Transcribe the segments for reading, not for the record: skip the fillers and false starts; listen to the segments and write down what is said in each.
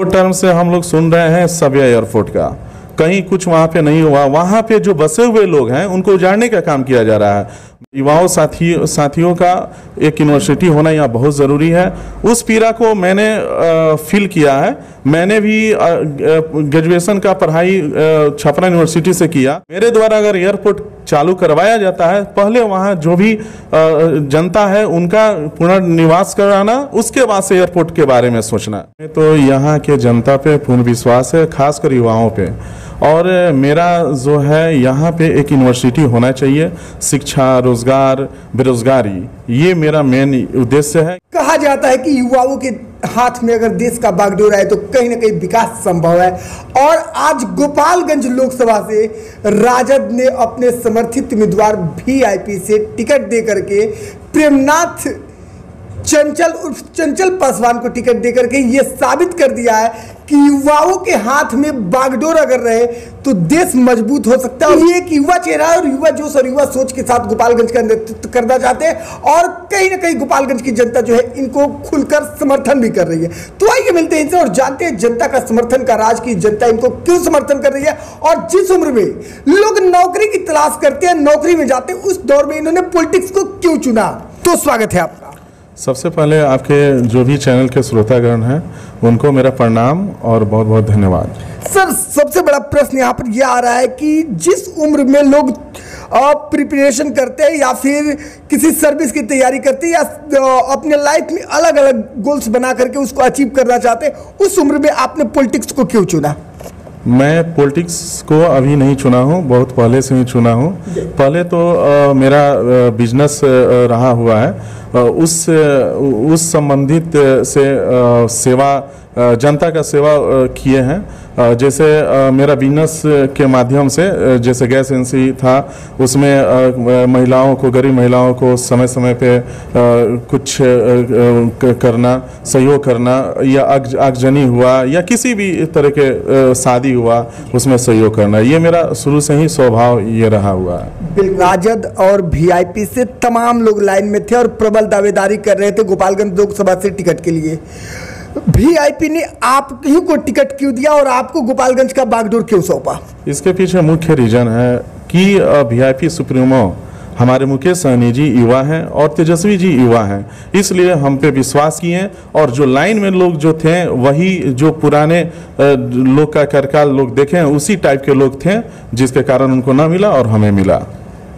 दो टर्म से हम लोग सुन रहे हैं सभ्य एयरपोर्ट का, कहीं कुछ वहाँ पे नहीं हुआ। वहाँ पे जो बसे हुए लोग हैं उनको उजाड़ने का काम किया जा रहा है। युवाओं साथियों का एक यूनिवर्सिटी होना यहाँ बहुत ज़रूरी है। उस पीड़ा को मैंने फील किया है। मैंने भी ग्रेजुएशन का पढ़ाई छपरा यूनिवर्सिटी से किया। मेरे द्वारा अगर एयरपोर्ट चालू करवाया जाता है, पहले वहाँ जो भी जनता है उनका पुनर्निवास कराना, उसके बाद से एयरपोर्ट के बारे में सोचना। तो यहाँ के जनता पे पूर्ण विश्वास है, खासकर युवाओं पे। और मेरा जो है यहाँ पे एक यूनिवर्सिटी होना चाहिए। शिक्षा, रोजगार, बेरोजगारी, ये मेरा मेन उद्देश्य है। कहा जाता है कि युवाओं के हाथ में अगर देश का बागडोर है तो कहीं ना कहीं विकास संभव है। और आज गोपालगंज लोकसभा से राजद ने अपने समर्थित उम्मीदवार वीआईपी से टिकट दे करके प्रेमनाथ चंचल पासवान को टिकट देकर के ये साबित कर दिया है कि युवाओं के हाथ में बागडोर अगर रहे तो देश मजबूत हो सकता है। ये एक युवा चेहरा और युवा जोश और युवा सोच के साथ गोपालगंज का नेतृत्व करना चाहते हैं और कहीं ना कहीं गोपालगंज की जनता जो है इनको खुलकर समर्थन भी कर रही है। तो आइए मिलते हैं इनसे और जानते हैं जनता का समर्थन का राज की जनता इनको क्यों समर्थन कर रही है और जिस उम्र में लोग नौकरी की तलाश करते हैं, नौकरी में जाते हैं, उस दौर में इन्होंने पॉलिटिक्स को क्यों चुना। तो स्वागत है आपका। सबसे पहले आपके जो भी चैनल के श्रोतागण हैं उनको मेरा प्रणाम और बहुत बहुत धन्यवाद। सर, सबसे बड़ा प्रश्न यहाँ पर यह आ रहा है कि जिस उम्र में लोग प्रिपरेशन करते हैं या फिर किसी सर्विस की तैयारी करते हैं या अपने लाइफ में अलग अलग गोल्स बना करके उसको अचीव करना चाहते हैं, उस उम्र में आपने पॉलिटिक्स को क्यों चुना? मैं पॉलिटिक्स को अभी नहीं चुना हूँ, बहुत पहले से ही चुना हूँ। पहले तो मेरा बिजनेस रहा हुआ है, उस संबंधित से सेवा, जनता का सेवा किए हैं। जैसे मेरा बिजनेस के माध्यम से जैसे गैस एजेंसी था, उसमें महिलाओं को, गरीब महिलाओं को समय समय पे कुछ करना, सहयोग करना, या आगजनी हुआ या किसी भी तरह के शादी हुआ उसमें सहयोग करना, ये मेरा शुरू से ही स्वभाव ये रहा हुआ है। राजद और वीआईपी से तमाम लोग लाइन में थे और प्रबल दावेदारी कर रहे थे गोपालगंज लोकसभा से टिकट के लिए। वीआईपी ने आप ही को टिकट क्यों दिया और आपको गोपालगंज का बागडोर क्यों सौंपा? इसके पीछे मुख्य रीजन है कि वीआईपी सुप्रीमो हमारे मुकेश सहनी जी युवा हैं और तेजस्वी जी युवा हैं, इसलिए हम पे विश्वास किए। और जो लाइन में लोग जो थे वही जो पुराने लोग का कार्यकाल लोग देखे उसी टाइप के लोग थे, जिसके कारण उनको ना मिला और हमें मिला।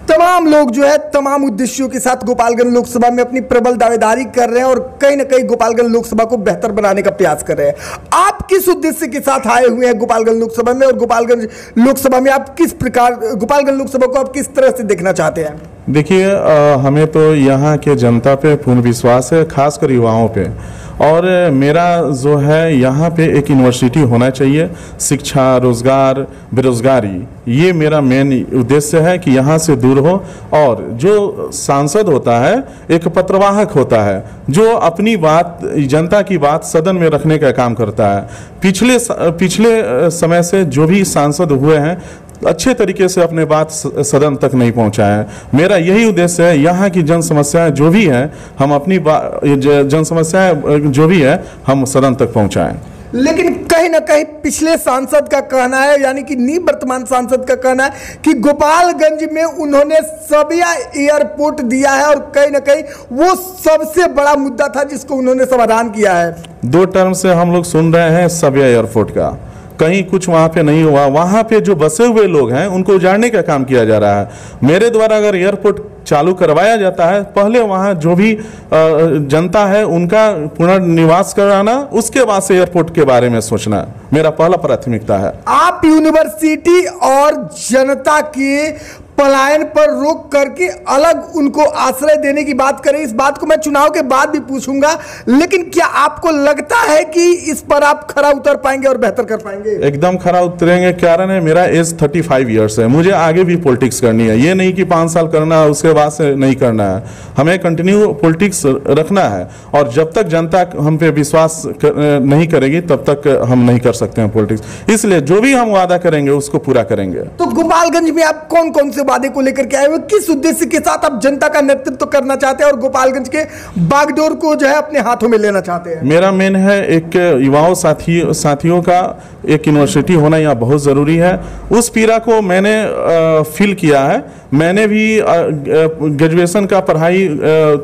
तमाम लोग जो है तमाम उद्देश्यों के साथ गोपालगंज लोकसभा में अपनी प्रबल दावेदारी कर रहे हैं और कहीं ना कहीं गोपालगंज लोकसभा को बेहतर बनाने का प्रयास कर रहे हैं। आप किस उद्देश्य के साथ आए हुए हैं गोपालगंज लोकसभा में और गोपालगंज लोकसभा में आप किस प्रकार गोपालगंज लोकसभा को आप किस तरह से देखना चाहते हैं? देखिए, हमें तो यहाँ के जनता पे पूर्ण विश्वास है, खासकर युवाओं पे। और मेरा जो है यहाँ पे एक यूनिवर्सिटी होना चाहिए। शिक्षा, रोजगार, बेरोजगारी, ये मेरा मेन उद्देश्य है कि यहाँ से दूर हो। और जो सांसद होता है एक पत्रवाहक होता है जो अपनी बात, जनता की बात सदन में रखने का काम करता है। पिछले समय से जो भी सांसद हुए हैं अच्छे तरीके से अपने बात सदन तक नहीं पहुंचाए। मेरा यही उद्देश्य है, यहाँ की जन समस्याएं जो भी हैं हम अपनी जन समस्याएं जो भी है हम सदन तक पहुंचाएं। लेकिन कहीं ना कहीं पिछले सांसद का कहना है, यानी कि निवर्तमान सांसद का कहना है कि गोपालगंज में उन्होंने सबिया एयरपोर्ट दिया है और कहीं ना कहीं वो सबसे बड़ा मुद्दा था जिसको उन्होंने समाधान किया है। दो टर्म से हम लोग सुन रहे हैं सबिया एयरपोर्ट का, कहीं कुछ वहाँ पे नहीं हुआ। वहाँ पे जो बसे हुए लोग हैं उनको उजाड़ने का काम किया जा रहा है। मेरे द्वारा अगर एयरपोर्ट चालू करवाया जाता है, पहले वहाँ जो भी जनता है उनका पुनर्निवास कराना, उसके बाद से एयरपोर्ट के बारे में सोचना मेरा पहला प्राथमिकता है। आप यूनिवर्सिटी और जनता के पलायन पर रोक करके अलग उनको आश्रय देने की बात करें, इस बात को मैं चुनाव के बाद भी पूछूंगा, लेकिन क्या आपको लगता है कि इस पर आप खरा उतर पाएंगे और बेहतर कर पाएंगे? एकदम खरा उतरेंगे। कारण है मेरा एज 35 ईयर्स है, मुझे आगे भी पॉलिटिक्स करनी है। ये नहीं कि 5 साल करना है उसके बाद से नहीं करना है, हमें कंटिन्यू पॉलिटिक्स रखना है। और जब तक जनता हम पे विश्वास नहीं करेगी तब तक हम नहीं कर सकते हैं पॉलिटिक्स। इसलिए जो भी हम वादा करेंगे उसको पूरा करेंगे। तो गोपालगंज में आप कौन कौन से से वादे को लेकर के आए हुए, किस उद्देश्य के साथ आप जनता का नेतृत्व करना चाहते हैं और गोपालगंज के बागडोर को जो है अपने हाथों में लेना चाहते हैं? मेरा मेन है एक युवाओं साथियों का एक यूनिवर्सिटी होना यहाँ बहुत ज़रूरी है। उस पीड़ा को मैंने फील किया है। मैंने भी ग्रेजुएशन का पढ़ाई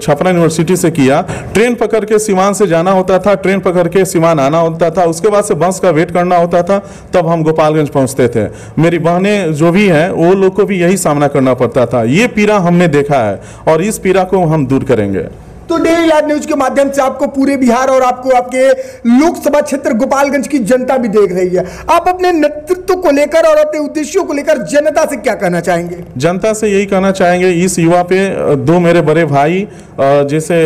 छपरा यूनिवर्सिटी से किया। ट्रेन पकड़ के सिवान से जाना होता था, ट्रेन पकड़ के सिवान आना होता था, उसके बाद से बस का वेट करना होता था, तब हम गोपालगंज पहुंचते थे। मेरी बहनें जो भी हैं वो लोग को भी यही सामना करना पड़ता था। ये पीड़ा हमने देखा है और इस पीड़ा को हम दूर करेंगे। तो डेली लाइव न्यूज के माध्यम से आपको पूरे बिहार और आपको आपके लोकसभा क्षेत्र गोपालगंज की जनता भी देख रही है। आप अपने नेतृत्व को लेकर और अपने उद्देश्यों को लेकर जनता से क्या कहना चाहेंगे? जनता से यही कहना चाहेंगे, इस युवा पे दो मेरे बड़े भाई जैसे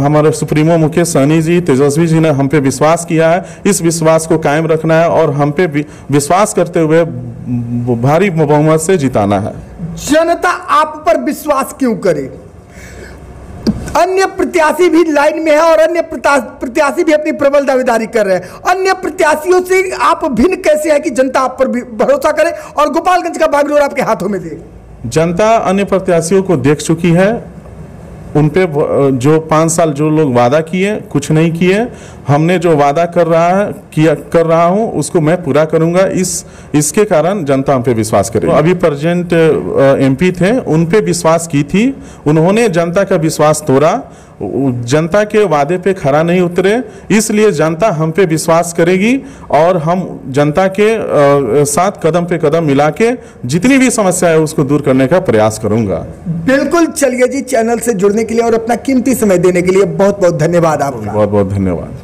हमारे सुप्रीमो मुकेश सहनी जी, तेजस्वी जी ने हम पे विश्वास किया है। इस विश्वास को कायम रखना है और हम पे विश्वास करते हुए भारी बहुमत से जिताना है। जनता आप पर विश्वास क्यों करे? अन्य प्रत्याशी भी लाइन में है और अन्य प्रत्याशी भी अपनी प्रबल दावेदारी कर रहे हैं। अन्य प्रत्याशियों से आप भिन्न कैसे है कि जनता आप पर भरोसा करे और गोपालगंज का बागडोर आपके हाथों में दे? जनता अन्य प्रत्याशियों को देख चुकी है। उन पे जो 5 साल जो लोग वादा किए कुछ नहीं किए। हमने जो वादा कर रहा हूं उसको मैं पूरा करूंगा। इसके कारण जनता हम पे विश्वास करे। अभी प्रेजेंट एमपी थे, उन पे विश्वास की थी, उन्होंने जनता का विश्वास तोड़ा, जनता के वादे पे खरा नहीं उतरे। इसलिए जनता हम पे विश्वास करेगी और हम जनता के साथ कदम पे कदम मिला के जितनी भी समस्या है उसको दूर करने का प्रयास करूंगा। बिल्कुल। चलिए जी, चैनल से जुड़ने के लिए और अपना कीमती समय देने के लिए बहुत बहुत धन्यवाद आपका। बहुत बहुत धन्यवाद।